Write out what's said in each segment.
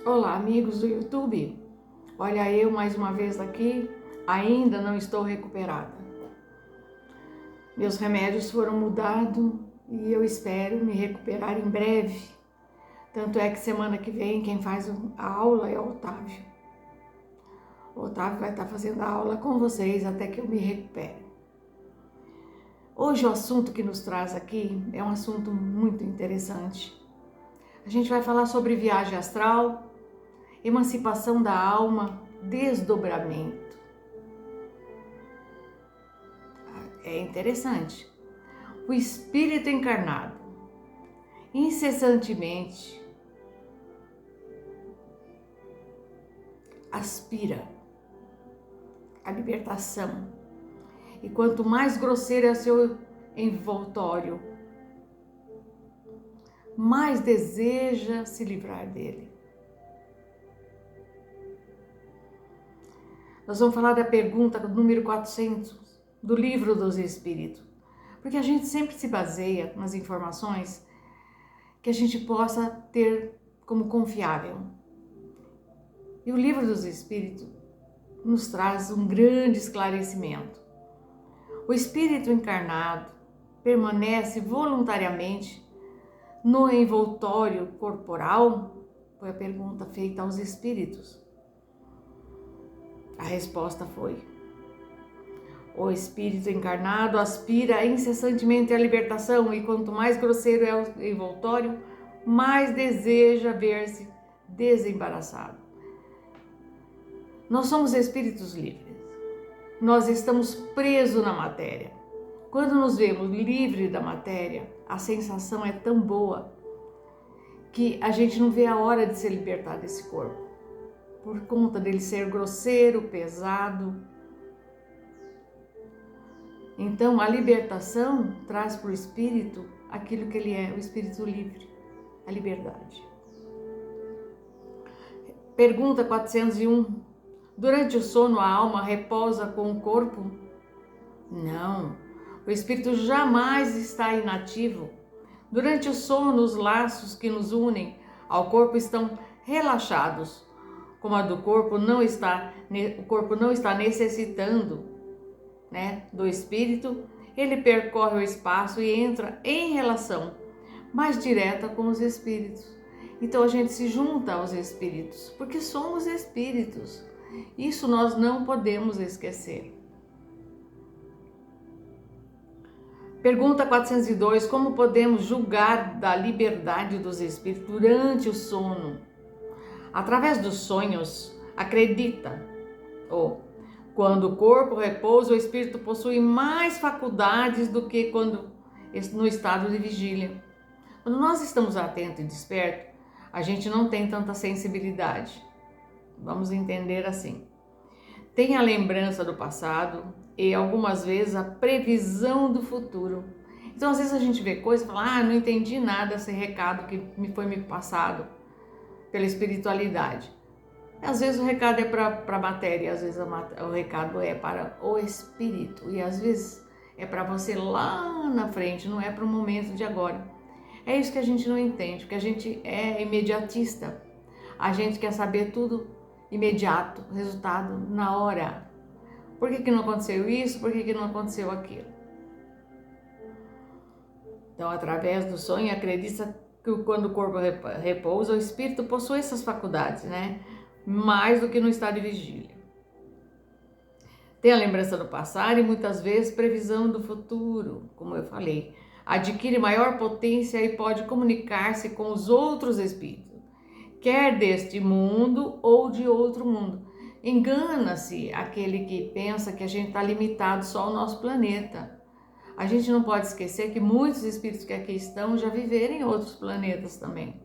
Olá, amigos do YouTube. Olha, eu mais uma vez aqui, ainda não estou recuperada. Meus remédios foram mudados e eu espero me recuperar em breve. Tanto é que semana que vem quem faz a aula é o Otávio. O Otávio vai estar fazendo a aula com vocês até que eu me recupere. Hoje o assunto que nos traz aqui é um assunto muito interessante. A gente vai falar sobre viagem astral, emancipação da alma, desdobramento. É interessante. O espírito encarnado, incessantemente, aspira a libertação. E quanto mais grosseiro é seu envoltório, mais deseja se livrar dele. Nós vamos falar da pergunta número 400 do Livro dos Espíritos, porque a gente sempre se baseia nas informações que a gente possa ter como confiável. E o Livro dos Espíritos nos traz um grande esclarecimento. O espírito encarnado permanece voluntariamente no envoltório corporal? Foi a pergunta feita aos espíritos. A resposta foi: o espírito encarnado aspira incessantemente à libertação e quanto mais grosseiro é o envoltório, mais deseja ver-se desembaraçado. Nós somos espíritos livres. Nós estamos presos na matéria. Quando nos vemos livres da matéria, a sensação é tão boa que a gente não vê a hora de se libertar desse corpo, por conta dele ser grosseiro, pesado. Então, a libertação traz para o espírito aquilo que ele é, o espírito livre, a liberdade. Pergunta 401. Durante o sono, a alma repousa com o corpo? Não, o espírito jamais está inativo. Durante o sono, os laços que nos unem ao corpo estão relaxados. Como a do corpo o corpo não está necessitando, do espírito, ele percorre o espaço e entra em relação mais direta com os espíritos. Então a gente se junta aos espíritos, porque somos espíritos. Isso nós não podemos esquecer. Pergunta 402. Como podemos julgar da liberdade dos espíritos durante o sono? Através dos sonhos, acredita. Quando o corpo repousa, o espírito possui mais faculdades do que quando no estado de vigília. Quando nós estamos atentos e despertos, a gente não tem tanta sensibilidade. Vamos entender assim. Tem a lembrança do passado e algumas vezes a previsão do futuro. Então, às vezes a gente vê coisas e fala: não entendi nada desse recado que foi me passado pela espiritualidade. Às vezes o recado é para a matéria, às vezes o recado é para o espírito e às vezes é para você lá na frente, não é para o momento de agora. É isso que a gente não entende, porque a gente é imediatista. A gente quer saber tudo imediato, resultado na hora. Por que não aconteceu isso? Por que não aconteceu aquilo? Então, através do sonho, acredita que quando o corpo repousa, o espírito possui essas faculdades, mais do que no estado de vigília. Tem a lembrança do passado e muitas vezes previsão do futuro, como eu falei. Adquire maior potência e pode comunicar-se com os outros espíritos, quer deste mundo ou de outro mundo. Engana-se aquele que pensa que a gente está limitado só ao nosso planeta. A gente não pode esquecer que muitos espíritos que aqui estão já viveram em outros planetas também.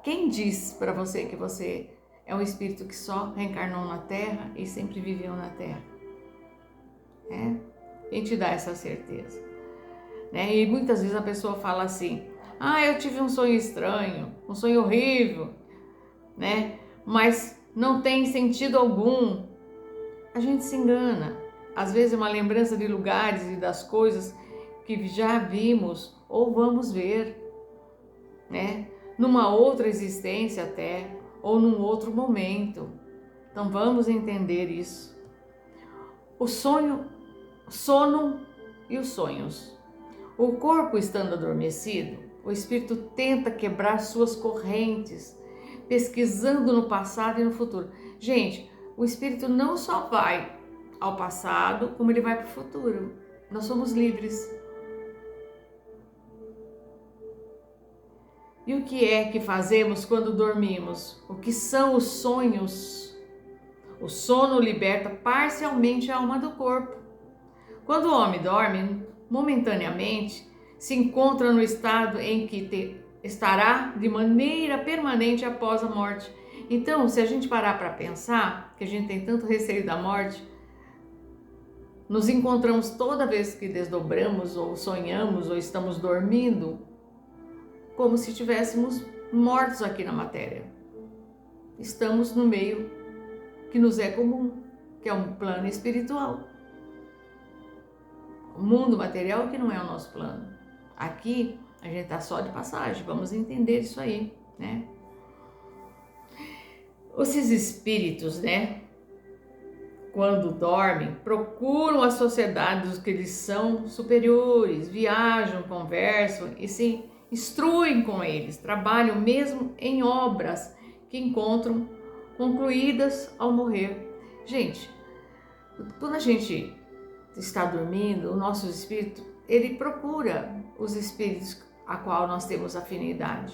Quem diz para você que você é um espírito que só reencarnou na Terra e sempre viveu na Terra? Quem te dá essa certeza? E muitas vezes a pessoa fala assim: eu tive um sonho estranho, um sonho horrível, mas não tem sentido algum. A gente se engana. Às vezes é uma lembrança de lugares e das coisas que já vimos ou vamos ver, numa outra existência até, ou num outro momento. Então vamos entender isso. O sono e os sonhos. O corpo estando adormecido, o espírito tenta quebrar suas correntes, pesquisando no passado e no futuro. Gente, o espírito não só vai ao passado, como ele vai para o futuro. Nós somos livres. E o que é que fazemos quando dormimos? O que são os sonhos? O sono liberta parcialmente a alma do corpo. Quando o homem dorme, momentaneamente, se encontra no estado em que estará de maneira permanente após a morte. Então, se a gente parar para pensar, que a gente tem tanto receio da morte, nos encontramos toda vez que desdobramos ou sonhamos ou estamos dormindo, como se estivéssemos mortos aqui na matéria. Estamos no meio que nos é comum, que é um plano espiritual. O mundo material que não é o nosso plano. Aqui a gente está só de passagem, vamos entender isso aí, né? Esses espíritos, né, quando dormem, procuram a sociedade dos que lhes são superiores, viajam, conversam e se instruem com eles, trabalham mesmo em obras que encontram concluídas ao morrer. Gente, quando a gente está dormindo, o nosso espírito, ele procura os espíritos a qual nós temos afinidade,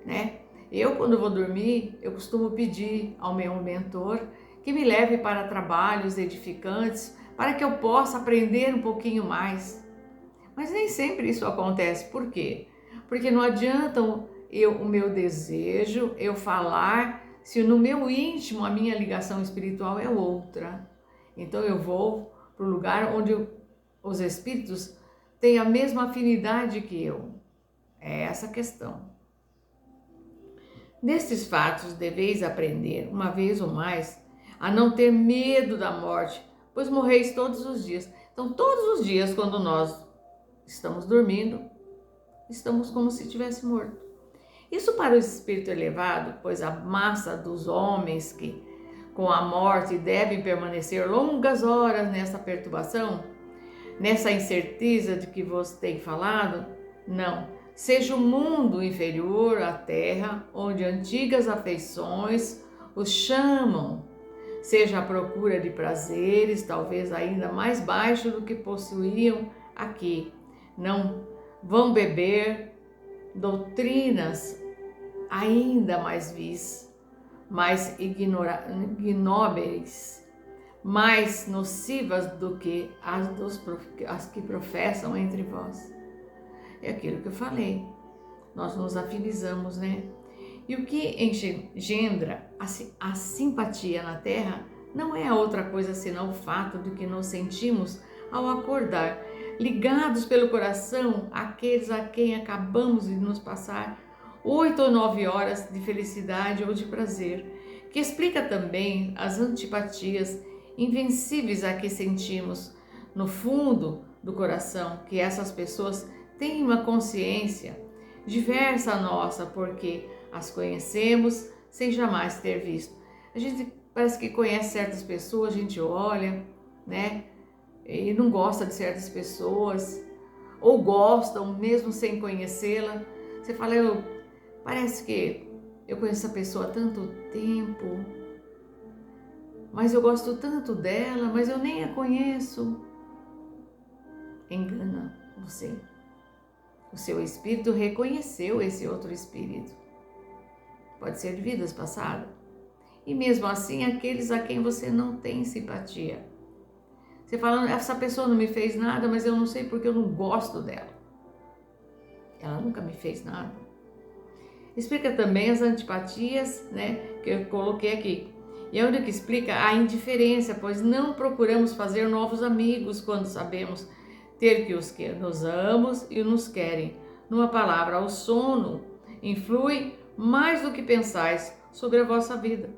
né? Eu, quando vou dormir, eu costumo pedir ao meu mentor que me leve para trabalhos edificantes, para que eu possa aprender um pouquinho mais. Mas nem sempre isso acontece. Por quê? Porque não adianta o meu desejo, eu falar, se no meu íntimo a minha ligação espiritual é outra. Então eu vou para o lugar onde os espíritos têm a mesma afinidade que eu. É essa a questão. Nestes fatos, deveis aprender, uma vez ou mais, a não ter medo da morte, pois morreis todos os dias. Então, todos os dias, quando nós estamos dormindo, estamos como se tivesse morto. Isso para o espírito elevado, pois a massa dos homens que, com a morte, devem permanecer longas horas nessa perturbação, nessa incerteza de que vos tem falado, não. Seja o mundo inferior à terra, onde antigas afeições os chamam, seja a procura de prazeres, talvez ainda mais baixo do que possuíam aqui. Não vão beber doutrinas ainda mais vis, mais ignóbeis, mais nocivas do que as que professam entre vós. É aquilo que eu falei, nós nos afinizamos, né? E o que engendra a simpatia na terra não é outra coisa senão o fato de que nos sentimos ao acordar, ligados pelo coração àqueles a quem acabamos de nos passar 8 ou 9 horas de felicidade ou de prazer, que explica também as antipatias invencíveis a que sentimos no fundo do coração, que essas pessoas têm uma consciência diversa à nossa, porque as conhecemos sem jamais ter visto. A gente parece que conhece certas pessoas, a gente olha, né, e não gosta de certas pessoas, ou gostam mesmo sem conhecê-la. Você fala, parece que eu conheço essa pessoa há tanto tempo, mas eu gosto tanto dela, mas eu nem a conheço. Engana você. O seu espírito reconheceu esse outro espírito. Pode ser de vidas passadas. E mesmo assim, aqueles a quem você não tem simpatia. Você fala, essa pessoa não me fez nada, mas eu não sei porque eu não gosto dela. Ela nunca me fez nada. Explica também as antipatias, né, que eu coloquei aqui. E é onde que explica a indiferença, pois não procuramos fazer novos amigos quando sabemos ter que os que nos amamos e nos querem. Numa palavra, o sono influi mais do que pensais sobre a vossa vida.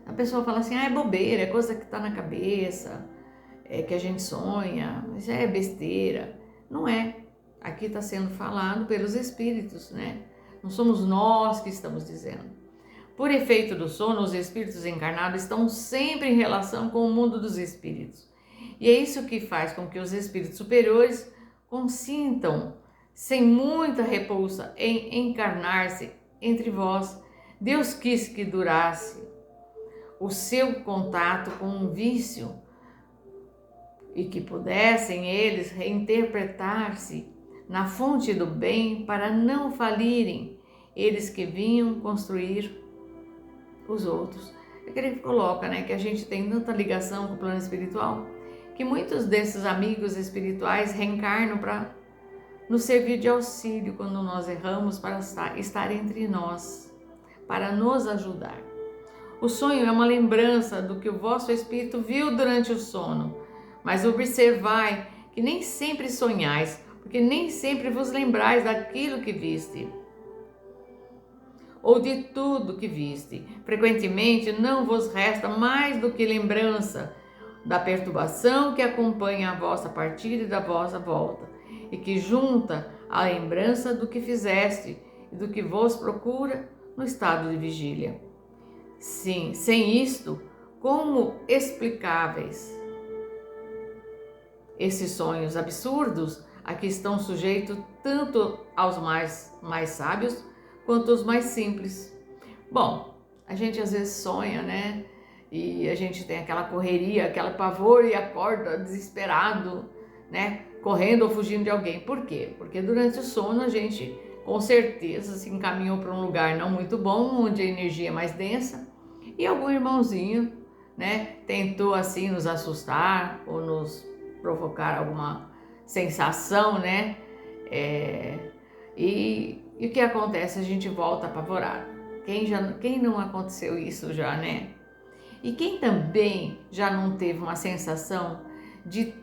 A pessoa fala assim, é bobeira, é coisa que está na cabeça, é que a gente sonha, isso é besteira. Não é. Aqui está sendo falado pelos espíritos, né? Não somos nós que estamos dizendo. Por efeito do sono, os espíritos encarnados estão sempre em relação com o mundo dos espíritos. E é isso que faz com que os espíritos superiores consintam, sem muita repulsa, em encarnar-se entre vós. Deus quis que durasse o seu contato com um vício e que pudessem eles reinterpretar-se na fonte do bem para não falirem, eles que vinham construir os outros. É que ele coloca, né, que a gente tem tanta ligação com o plano espiritual, que muitos desses amigos espirituais reencarnam para nos servir de auxílio quando nós erramos, para estar entre nós, para nos ajudar. O sonho é uma lembrança do que o vosso espírito viu durante o sono, mas observai que nem sempre sonhais, porque nem sempre vos lembrais daquilo que viste, ou de tudo que viste. Frequentemente não vos resta mais do que lembrança da perturbação que acompanha a vossa partida e da vossa volta, e que junta a lembrança do que fizeste e do que vos procura no estado de vigília. Sim, sem isto, como explicáveis esses sonhos absurdos a que estão sujeitos tanto aos mais sábios quanto aos mais simples? Bom, a gente às vezes sonha, né? E a gente tem aquela correria, aquele pavor e acorda desesperado, né? Correndo ou fugindo de alguém. Por quê? Porque durante o sono a gente com certeza se encaminhou para um lugar não muito bom, onde a energia é mais densa, e algum irmãozinho, né, tentou assim nos assustar ou nos provocar alguma sensação, né? E o que acontece? A gente volta apavorado. Quem não aconteceu isso já, né? E quem também já não teve uma sensação de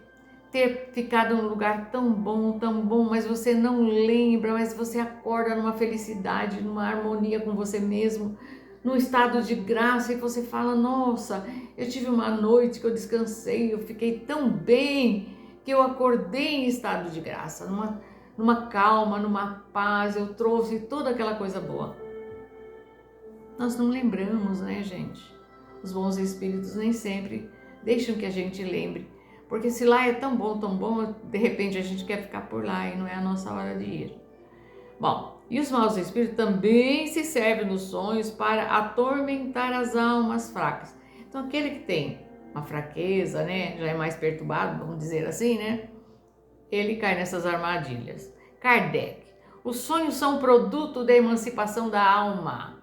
ter ficado num lugar tão bom, mas você não lembra, mas você acorda numa felicidade, numa harmonia com você mesmo, num estado de graça, e você fala, nossa, eu tive uma noite que eu descansei, eu fiquei tão bem, que eu acordei em estado de graça, numa calma, numa paz, eu trouxe toda aquela coisa boa. Nós não lembramos, né, gente? Os bons espíritos nem sempre deixam que a gente lembre, porque se lá é tão bom, de repente a gente quer ficar por lá e não é a nossa hora de ir. Bom, e os maus espíritos também se servem nos sonhos para atormentar as almas fracas. Então aquele que tem uma fraqueza, né, já é mais perturbado, vamos dizer assim, né, ele cai nessas armadilhas. Kardec: os sonhos são produto da emancipação da alma,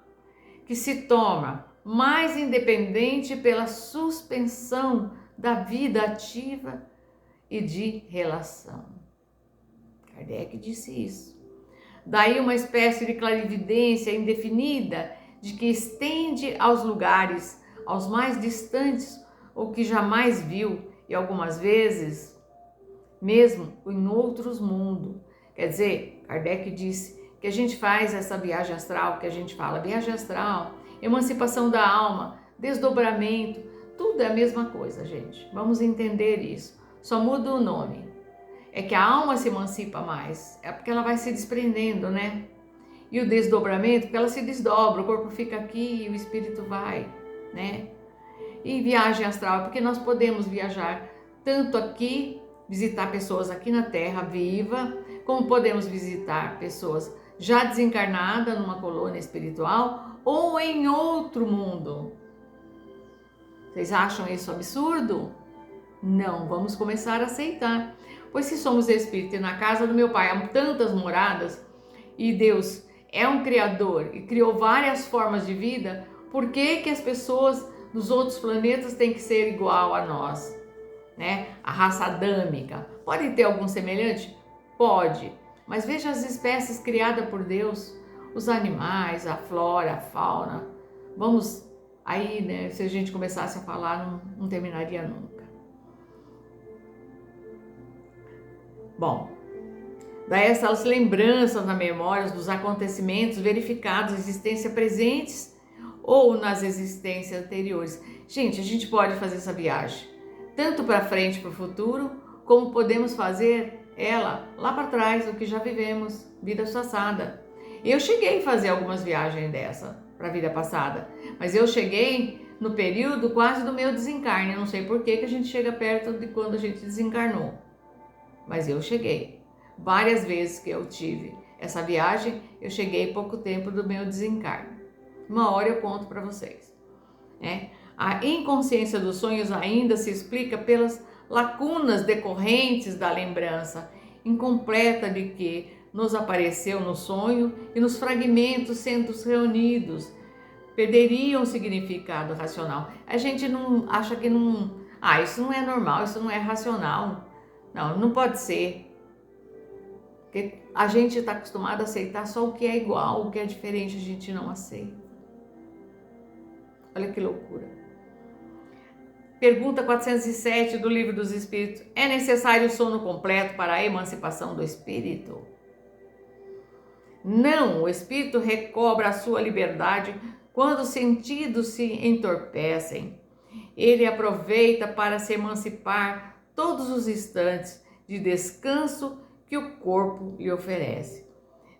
que se torna mais independente pela suspensão da vida ativa e de relação. Kardec disse isso. Daí uma espécie de clarividência indefinida de que estende aos lugares, aos mais distantes, ou que jamais viu, e algumas vezes mesmo em outros mundos. Quer dizer, Kardec disse que a gente faz essa viagem astral, que a gente fala viagem astral, emancipação da alma, desdobramento, tudo é a mesma coisa, gente. Vamos entender isso. Só muda o nome. É que a alma se emancipa mais, é porque ela vai se desprendendo, né? E o desdobramento, porque ela se desdobra, o corpo fica aqui e o espírito vai, né? E viagem astral, porque nós podemos viajar tanto aqui, visitar pessoas aqui na Terra viva, como podemos visitar pessoas já desencarnadas numa colônia espiritual ou em outro mundo. Vocês acham isso absurdo? Não, vamos começar a aceitar. Pois se somos espíritos e na casa do meu Pai há tantas moradas, e Deus é um criador e criou várias formas de vida, por que as pessoas dos outros planetas têm que ser igual a nós? Né? A raça adâmica. Pode ter algum semelhante? Pode. Mas veja as espécies criadas por Deus, os animais, a flora, a fauna. Vamos aí, né? Se a gente começasse a falar, não terminaria nunca. Bom, daí essas lembranças na memória dos acontecimentos verificados, existência presentes ou nas existências anteriores. Gente, a gente pode fazer essa viagem tanto para frente, para o futuro, como podemos fazer ela lá para trás, o que já vivemos, vida passada. Eu cheguei a fazer algumas viagens dessa para a vida passada, mas eu cheguei no período quase do meu desencarne. Eu não sei por que a gente chega perto de quando a gente desencarnou, mas eu cheguei. Várias vezes que eu tive essa viagem, eu cheguei pouco tempo do meu desencarne. Uma hora eu conto para vocês. A inconsciência dos sonhos ainda se explica pelas lacunas decorrentes da lembrança incompleta de que nos apareceu no sonho, e nos fragmentos sendo reunidos perderiam o significado racional. A gente não acha que não, isso não é normal, isso não é racional. Não, não pode ser. Porque a gente está acostumado a aceitar só o que é igual, o que é diferente a gente não aceita. Olha que loucura. Pergunta 407 do Livro dos Espíritos. É necessário o sono completo para a emancipação do espírito? Não, o espírito recobra a sua liberdade quando os sentidos se entorpecem. Ele aproveita para se emancipar todos os instantes de descanso que o corpo lhe oferece.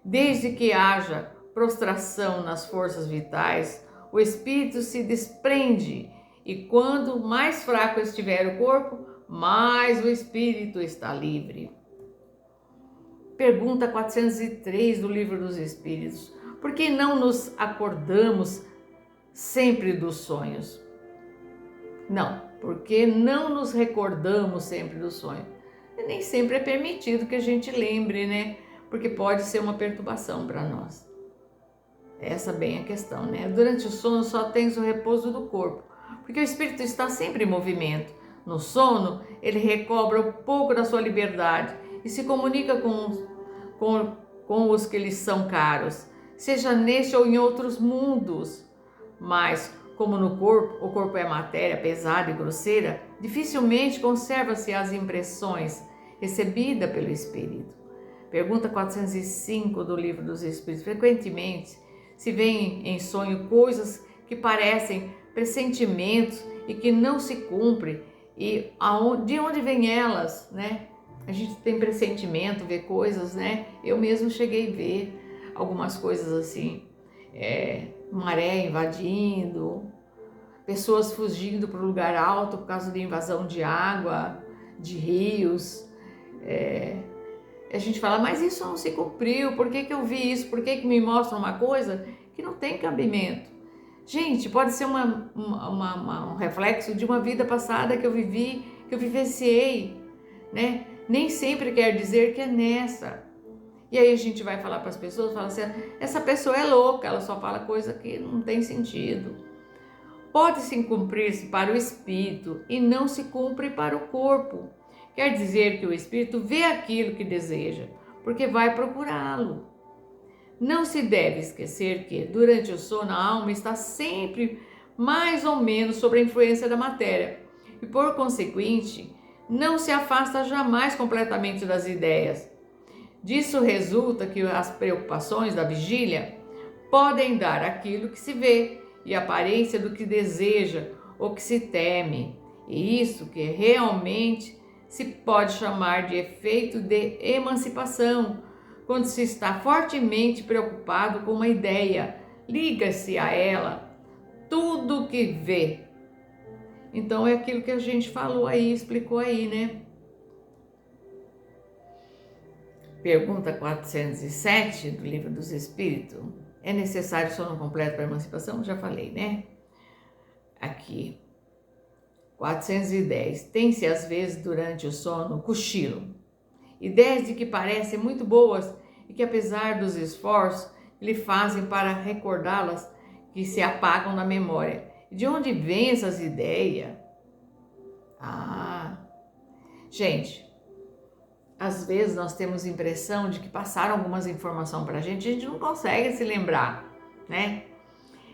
Desde que haja prostração nas forças vitais, o espírito se desprende, e quando mais fraco estiver o corpo, mais o espírito está livre. Pergunta 403 do Livro dos Espíritos. Por que não nos acordamos sempre dos sonhos? Não, porque não nos recordamos sempre do sonho. E nem sempre é permitido que a gente lembre, né? Porque pode ser uma perturbação para nós. Essa bem é a questão, né? Durante o sono só tens o repouso do corpo, porque o espírito está sempre em movimento. No sono, ele recobra um pouco da sua liberdade e se comunica com os que lhes são caros, seja neste ou em outros mundos. Mas, como no corpo, o corpo é matéria pesada e grosseira, dificilmente conserva-se as impressões recebidas pelo espírito. Pergunta 405 do Livro dos Espíritos. Frequentemente se veem em sonho coisas que parecem pressentimentos e que não se cumprem. E de onde vêm elas, né? A gente tem pressentimento, vê coisas, né? Eu mesmo cheguei a ver algumas coisas assim, maré invadindo, pessoas fugindo para um lugar alto por causa de invasão de água, de rios. A gente fala, mas isso não se cumpriu, por que eu vi isso? Por que me mostra uma coisa que não tem cabimento? Gente, pode ser um reflexo de uma vida passada que eu vivi, que eu vivenciei, né? Nem sempre quer dizer que é nessa. E aí a gente vai falar para as pessoas, fala assim, essa pessoa é louca, ela só fala coisa que não tem sentido. Pode-se cumprir-se para o espírito e não se cumpre para o corpo. Quer dizer que o espírito vê aquilo que deseja, porque vai procurá-lo. Não se deve esquecer que, durante o sono, a alma está sempre mais ou menos sob a influência da matéria e, por conseguinte, não se afasta jamais completamente das ideias. Disso resulta que as preocupações da vigília podem dar aquilo que se vê e a aparência do que deseja ou que se teme, e isso que realmente se pode chamar de efeito de emancipação, quando se está fortemente preocupado com uma ideia, liga-se a ela tudo o que vê. Então é aquilo que a gente falou aí, explicou aí, né? Pergunta 407 do Livro dos Espíritos. É necessário sono completo para a emancipação? Já falei, né? Aqui. 410. Tem-se às vezes durante o sono cochilo. Ideias de que parecem muito boas e que, apesar dos esforços que lhe fazem para recordá-las, que se apagam na memória. E de onde vêm essas ideias? Gente, às vezes nós temos a impressão de que passaram algumas informações para a gente não consegue se lembrar, né?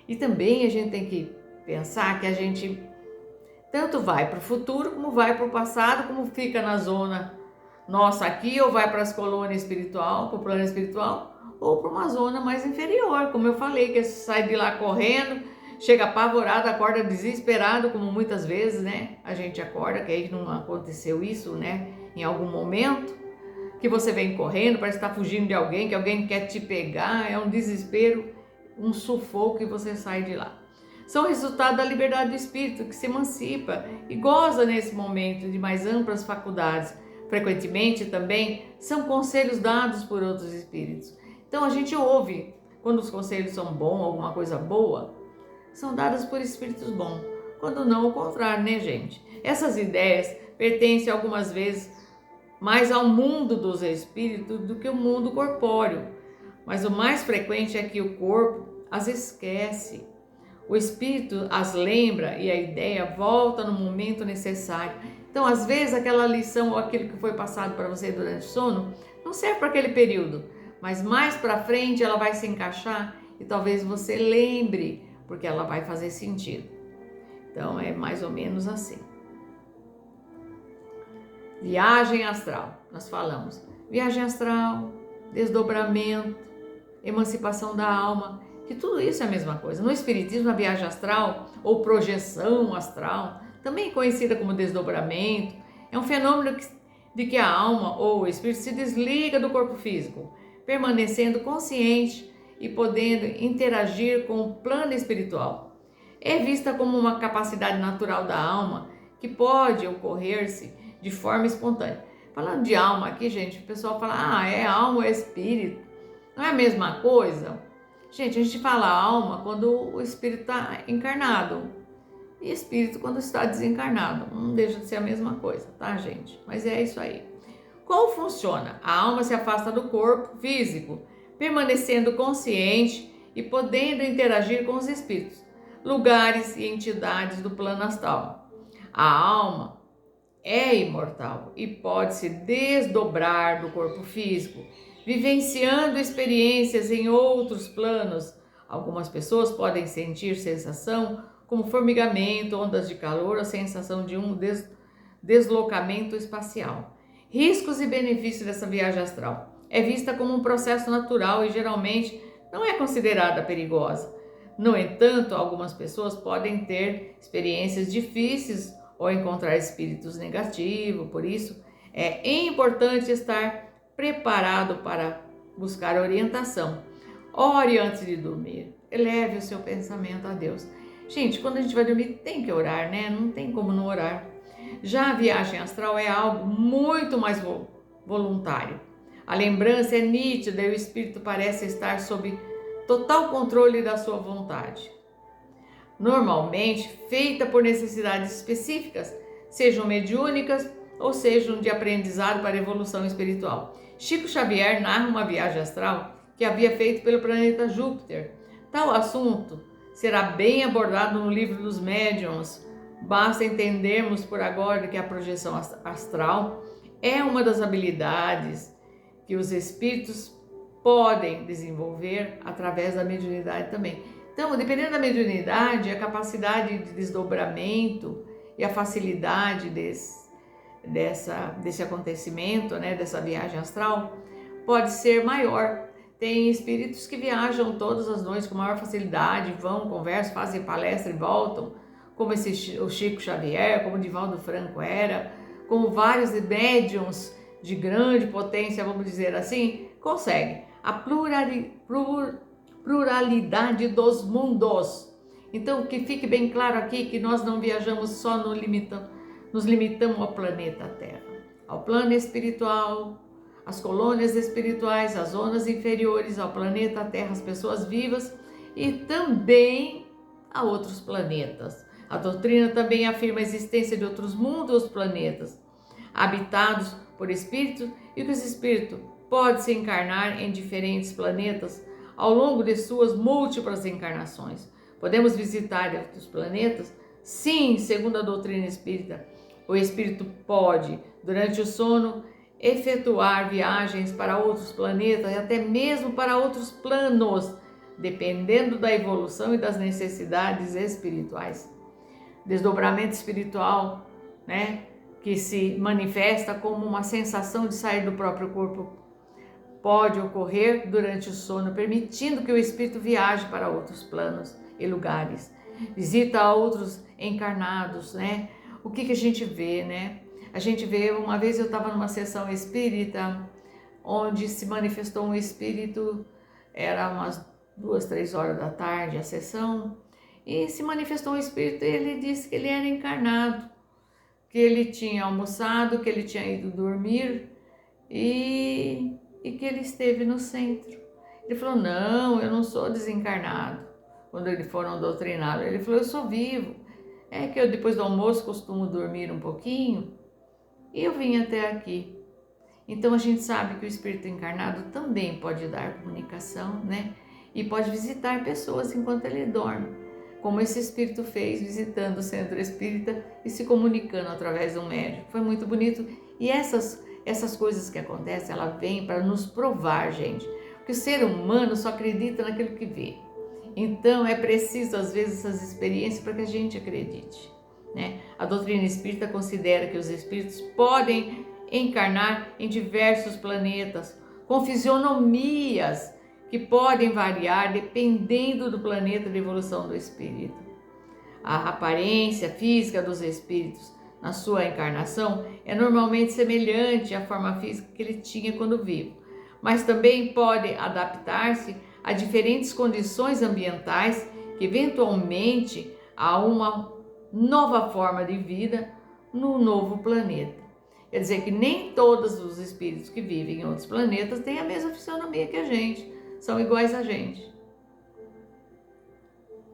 E também a gente tem que pensar que a gente tanto vai para o futuro, como vai para o passado, como fica na zona nossa aqui, ou vai para as colônias espiritual, para o plano espiritual, ou para uma zona mais inferior, como eu falei, que sai de lá correndo, chega apavorado, acorda desesperado, como muitas vezes, né? A gente acorda, que aí não aconteceu isso, né? Em algum momento, que você vem correndo, parece que está fugindo de alguém, que alguém quer te pegar, é um desespero, um sufoco e você sai de lá. São resultado da liberdade do espírito, que se emancipa e goza nesse momento de mais amplas faculdades. Frequentemente também são conselhos dados por outros espíritos. Então a gente ouve, quando os conselhos são bons, alguma coisa boa, são dadas por espíritos bons. Quando não, o contrário, né, gente? Essas ideias pertencem algumas vezes mais ao mundo dos espíritos do que o mundo corpóreo. Mas o mais frequente é que o corpo as esquece. O espírito as lembra e a ideia volta no momento necessário. Então, às vezes, aquela lição ou aquilo que foi passado para você durante o sono não serve para aquele período, mas mais para frente ela vai se encaixar e talvez você lembre, porque ela vai fazer sentido. Então, é mais ou menos assim. Viagem astral, nós falamos. Viagem astral, desdobramento, emancipação da alma, que tudo isso é a mesma coisa. No espiritismo, a viagem astral ou projeção astral, também conhecida como desdobramento, é um fenômeno de que a alma ou o espírito se desliga do corpo físico, permanecendo consciente e podendo interagir com o plano espiritual. É vista como uma capacidade natural da alma que pode ocorrer-se de forma espontânea. Falando de alma aqui, gente, o pessoal fala, é alma ou é espírito. Não é a mesma coisa? Gente, a gente fala alma quando o espírito está encarnado e espírito quando está desencarnado. Não deixa de ser a mesma coisa, tá, gente? Mas é isso aí. Como funciona? A alma se afasta do corpo físico, permanecendo consciente e podendo interagir com os espíritos, lugares e entidades do plano astral. A alma é imortal e pode se desdobrar do corpo físico, vivenciando experiências em outros planos. Algumas pessoas podem sentir sensação como formigamento, ondas de calor, a sensação de um deslocamento espacial. Riscos e benefícios dessa viagem astral. É vista como um processo natural e geralmente não é considerada perigosa. No entanto, algumas pessoas podem ter experiências difíceis ou encontrar espíritos negativos, por isso é importante estar preparado para buscar orientação. Ore antes de dormir, eleve o seu pensamento a Deus. Gente, quando a gente vai dormir tem que orar, né? Não tem como não orar. Já a viagem astral é algo muito mais voluntário. A lembrança é nítida e o espírito parece estar sob total controle da sua vontade. Normalmente feita por necessidades específicas, sejam mediúnicas ou sejam de aprendizado para evolução espiritual. Chico Xavier narra uma viagem astral que havia feito pelo planeta Júpiter. Tal assunto será bem abordado no livro dos médiuns. Basta entendermos por agora que a projeção astral é uma das habilidades que os espíritos podem desenvolver através da mediunidade também. Então, dependendo da mediunidade, a capacidade de desdobramento e a facilidade desse acontecimento, né, dessa viagem astral, pode ser maior. Tem espíritos que viajam todas as noites com maior facilidade, vão, conversam, fazem palestra e voltam, como o Chico Xavier, como o Divaldo Franco era, como vários médiuns de grande potência, vamos dizer assim, conseguem. A pluralidade dos mundos. Então, que fique bem claro aqui que nós não viajamos só nos limitamos ao planeta Terra, ao plano espiritual, as colônias espirituais, as zonas inferiores, ao planeta Terra, as pessoas vivas e também a outros planetas. A doutrina também afirma a existência de outros mundos ou planetas habitados por espíritos e que os espíritos podem se encarnar em diferentes planetas ao longo de suas múltiplas encarnações. Podemos visitar outros planetas? Sim, segundo a doutrina espírita, o espírito pode, durante o sono, efetuar viagens para outros planetas e até mesmo para outros planos, dependendo da evolução e das necessidades espirituais. Desdobramento espiritual, né, que se manifesta como uma sensação de sair do próprio corpo, pode ocorrer durante o sono, permitindo que o espírito viaje para outros planos e lugares. Visita a outros encarnados, né? O que a gente vê, né? A gente vê, uma vez eu estava numa sessão espírita, onde se manifestou um espírito, era umas 2, 3 horas da tarde a sessão, e se manifestou um espírito e ele disse que ele era encarnado, que ele tinha almoçado, que ele tinha ido dormir e que ele esteve no centro. Ele falou, não, eu não sou desencarnado. Quando eles foram doutrinados, ele falou, eu sou vivo. É que eu depois do almoço costumo dormir um pouquinho e eu vim até aqui. Então a gente sabe que o espírito encarnado também pode dar comunicação, né? E pode visitar pessoas enquanto ele dorme, como esse espírito fez visitando o centro espírita e se comunicando através de um médium. Foi muito bonito. E essas coisas que acontecem, ela vem para nos provar, gente, que o ser humano só acredita naquilo que vê. Então é preciso às vezes essas experiências para que a gente acredite, né? A doutrina espírita considera que os espíritos podem encarnar em diversos planetas, com fisionomias que podem variar dependendo do planeta de evolução do espírito. A aparência física dos espíritos na sua encarnação é normalmente semelhante à forma física que ele tinha quando vivo, mas também pode adaptar-se a diferentes condições ambientais que eventualmente há uma nova forma de vida no novo planeta. Quer dizer que nem todos os espíritos que vivem em outros planetas têm a mesma fisionomia que a gente, são iguais a gente.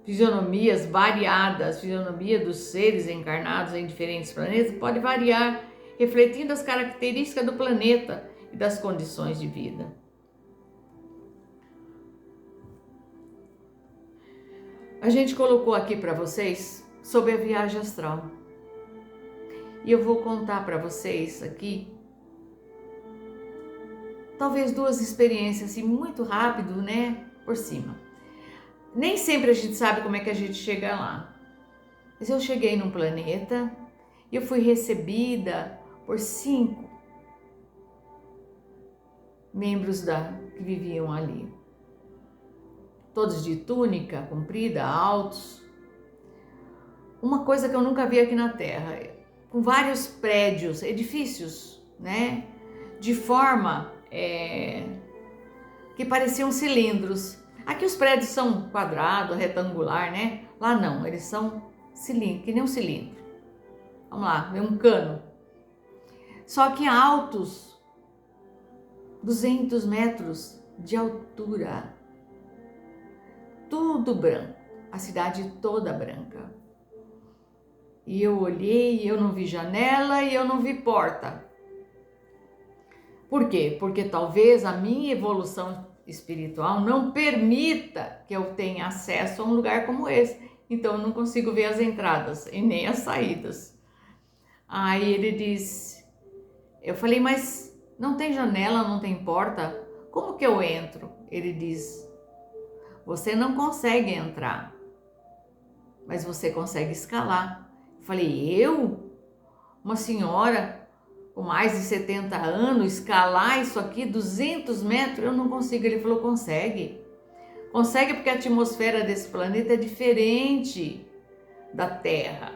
Fisionomias variadas, a fisionomia dos seres encarnados em diferentes planetas pode variar, refletindo as características do planeta e das condições de vida. A gente colocou aqui para vocês sobre a viagem astral. E eu vou contar para vocês aqui, talvez 2 experiências assim, muito rápido, né, por cima. Nem sempre a gente sabe como é que a gente chega lá. Mas eu cheguei num planeta e eu fui recebida por 5 membros que viviam ali. Todos de túnica comprida, altos. Uma coisa que eu nunca vi aqui na Terra, com vários prédios, edifícios, né? De forma que pareciam cilindros. Aqui os prédios são quadrado, retangular, né? Lá não, eles são cilindro, que nem um cilindro. Vamos lá, é um cano. Só que altos, 200 metros de altura. Tudo branco, a cidade toda branca. E eu olhei, eu não vi janela e eu não vi porta. Por quê? Porque talvez a minha evolução espiritual não permita que eu tenha acesso a um lugar como esse. Então eu não consigo ver as entradas e nem as saídas. Aí ele disse, eu falei, mas não tem janela, não tem porta? Como que eu entro? Ele diz, você não consegue entrar, mas você consegue escalar. Eu falei, eu? Uma senhora com mais de 70 anos, escalar isso aqui, 200 metros, eu não consigo. Ele falou, consegue. Consegue porque a atmosfera desse planeta é diferente da Terra.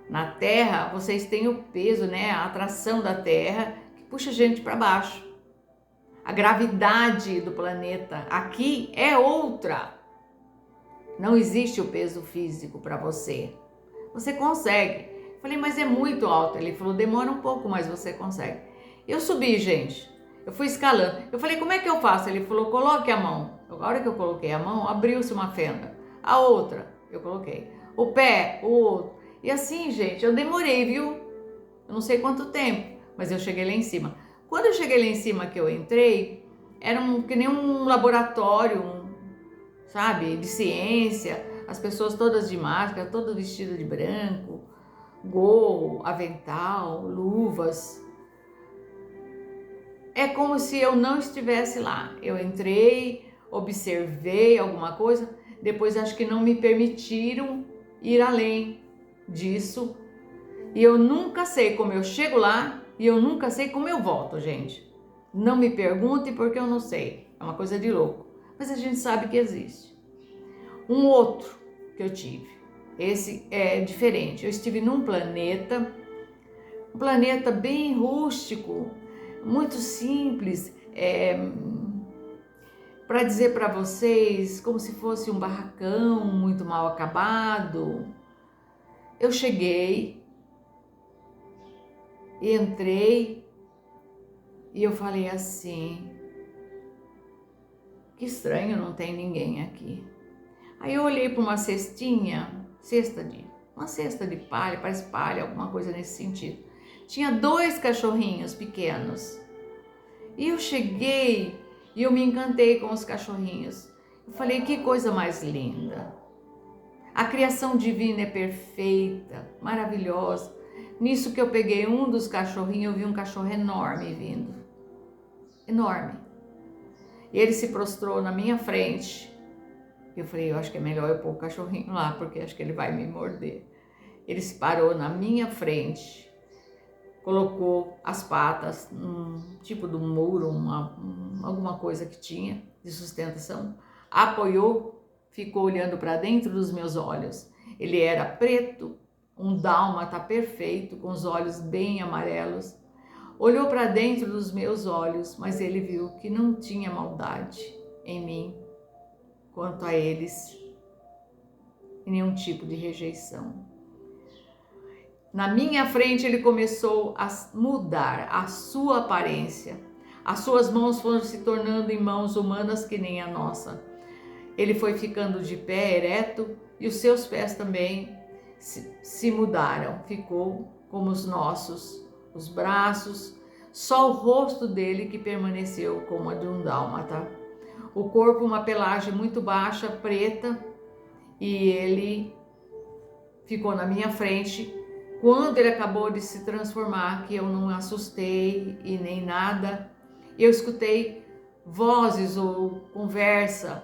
Na Terra, vocês têm o peso, né? A atração da Terra que puxa a gente para baixo. A gravidade do planeta aqui é outra. Não existe o peso físico para você. Você consegue. Eu falei, mas é muito alto. Ele falou, demora um pouco, mas você consegue. Eu subi, gente. Eu fui escalando. Eu falei, como é que eu faço? Ele falou, coloque a mão. A hora que eu coloquei a mão, abriu-se uma fenda. A outra, eu coloquei. O pé, o outro. E assim, gente, eu demorei, viu? Eu não sei quanto tempo, mas eu cheguei lá em cima. Quando eu cheguei lá em cima que eu entrei, era que nem um laboratório, sabe, de ciência. As pessoas todas de máscara, todas vestidas de branco. Gorro, avental, luvas. É como se eu não estivesse lá. Eu entrei, observei alguma coisa, depois acho que não me permitiram ir além disso. E eu nunca sei como eu chego lá e eu nunca sei como eu volto, gente. Não me pergunte porque eu não sei. É uma coisa de louco. Mas a gente sabe que existe. Um outro que eu tive. Esse é diferente. Eu estive num planeta, um planeta bem rústico, muito simples, para dizer para vocês, como se fosse um barracão muito mal acabado. Eu cheguei, entrei e eu falei assim, que estranho, não tem ninguém aqui. Aí eu olhei para uma cestinha, uma cesta de palha, parece palha, alguma coisa nesse sentido. Tinha 2 cachorrinhos pequenos. E eu cheguei e eu me encantei com os cachorrinhos. Eu falei, que coisa mais linda. A criação divina é perfeita, maravilhosa. Nisso que eu peguei um dos cachorrinhos, eu vi um cachorro enorme vindo. Enorme. E ele se prostrou na minha frente. Eu falei, eu acho que é melhor eu pôr o cachorrinho lá, porque acho que ele vai me morder. Ele se parou na minha frente, colocou as patas num tipo de um muro, alguma coisa que tinha de sustentação, apoiou, ficou olhando para dentro dos meus olhos. Ele era preto, um dálmata perfeito, com os olhos bem amarelos. Olhou para dentro dos meus olhos, mas ele viu que não tinha maldade em mim quanto a eles, e nenhum tipo de rejeição. Na minha frente ele começou a mudar a sua aparência. As suas mãos foram se tornando em mãos humanas que nem a nossa. Ele foi ficando de pé ereto e os seus pés também se mudaram. Ficou como os nossos, os braços, só o rosto dele que permaneceu como a de um dálmata. O corpo, uma pelagem muito baixa, preta, e ele ficou na minha frente. Quando ele acabou de se transformar, que eu não assustei e nem nada, eu escutei vozes ou conversa.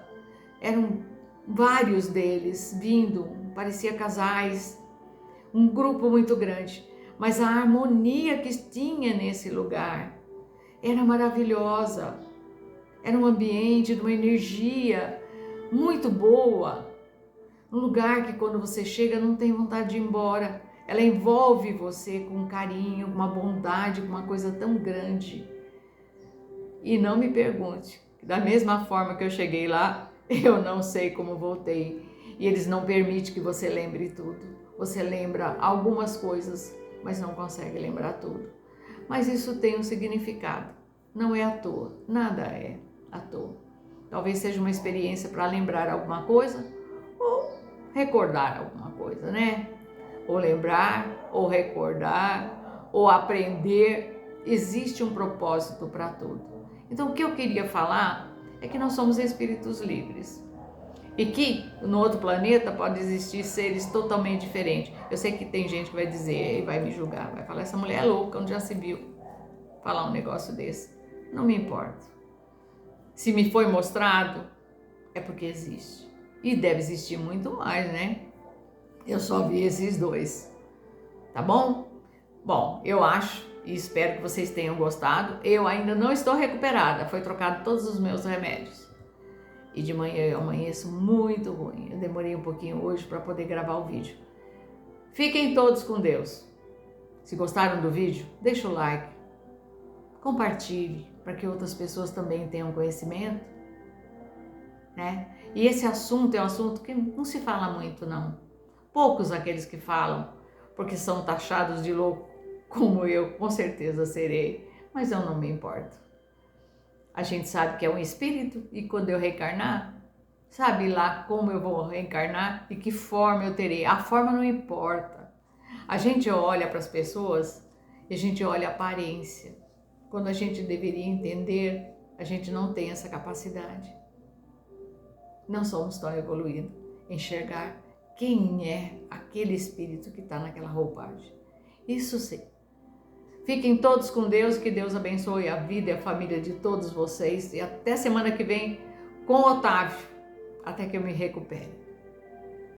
Eram vários deles vindo, parecia casais, um grupo muito grande. Mas a harmonia que tinha nesse lugar era maravilhosa. Era um ambiente de uma energia muito boa. Um lugar que quando você chega não tem vontade de ir embora. Ela envolve você com um carinho, com uma bondade, com uma coisa tão grande. E não me pergunte, da mesma forma que eu cheguei lá, eu não sei como voltei. E eles não permitem que você lembre tudo. Você lembra algumas coisas, mas não consegue lembrar tudo. Mas isso tem um significado. Não é à toa, nada é à toa. Talvez seja uma experiência para lembrar alguma coisa ou recordar alguma coisa, né? Ou lembrar, ou recordar, ou aprender. Existe um propósito para tudo. Então, o que eu queria falar é que nós somos espíritos livres e que no outro planeta pode existir seres totalmente diferentes. Eu sei que tem gente que vai dizer e vai me julgar, vai falar, essa mulher é louca, onde já se viu falar um negócio desse. Não me importa. Se me foi mostrado, é porque existe. E deve existir muito mais, né? Eu só vi esses 2, tá bom? Bom, eu acho e espero que vocês tenham gostado. Eu ainda não estou recuperada, foi trocado todos os meus remédios. E de manhã eu amanheço muito ruim. Eu demorei um pouquinho hoje para poder gravar o vídeo. Fiquem todos com Deus. Se gostaram do vídeo, deixa o like, compartilhe para que outras pessoas também tenham conhecimento, né? E esse assunto é um assunto que não se fala muito, não. Poucos aqueles que falam, porque são taxados de louco, como eu com certeza serei, mas eu não me importo. A gente sabe que é um espírito e quando eu reencarnar, sabe lá como eu vou reencarnar e que forma eu terei. A forma não importa. A gente olha para as pessoas e a gente olha a aparência. Quando a gente deveria entender, a gente não tem essa capacidade. Não somos tão evoluídos. Enxergar quem é aquele espírito que está naquela roupagem. Isso sim. Fiquem todos com Deus, que Deus abençoe a vida e a família de todos vocês. E até semana que vem com o Otávio, até que eu me recupere.